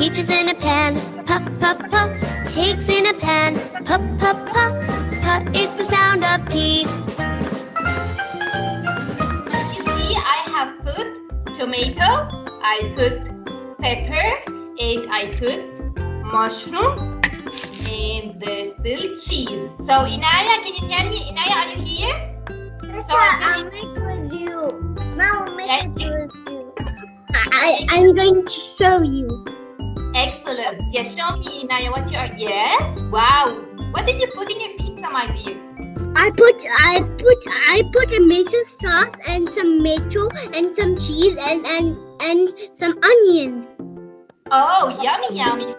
Peaches in a pan, puff, puff, puff. Pigs in a pan, puff, puff, puff. Puff is the sound of teeth. You see, I have put tomato, I put pepper, and I put mushroom, and there's still cheese. So Inaya, can you tell me, Inaya, are you here? So I'll make it with you. Mom will make it with you. I'm going to show you. Excellent. Yes, show me, Inaya, what you are. Yes. Wow. What did you put in your pizza, my dear? I put a miso sauce and some tomato and some cheese and some onion. Oh, yummy, yummy.